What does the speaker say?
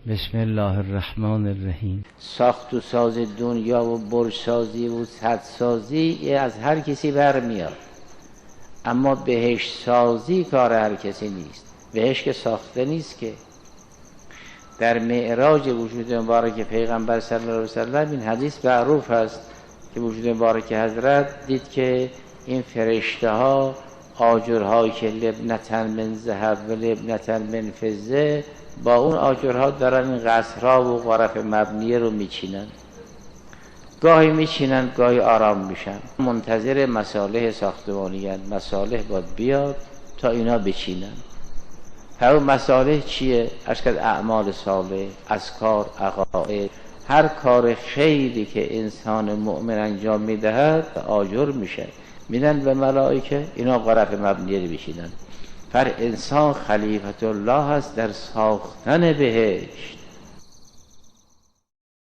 بسم الله الرحمن الرحیم. ساخت و ساز دنیا و برج‌سازی و سدسازی از هر کسی برمیاد، اما بهشت سازی کار هر کسی نیست. بهشت که ساخته نیست که. در معراج وجود مبارک پیغمبر صلی الله علیه وسلم این حدیث معروف است که وجود مبارک حضرت دید که این فرشته ها آجرهایی که لبنتن من ذهب و لبنتن من فضه، با اون آجرها دارن این قصرها و غرف مبنیه رو میچینن. گاهی میچینن گاهی آرام میشن، منتظر مصالح ساختمانی هستند. مصالح باید بیاد تا اینا بچینن. همون مصالح چیه؟ اشکال اعمال صالح، اذکار، عقاید، هر کار خیری که انسان مؤمن انجام میدهد آجر میشه، میدن به ملائکه، اینا غرف مبنیه رو بچینن. پر انسان خلیفت الله است در ساختن بهشت.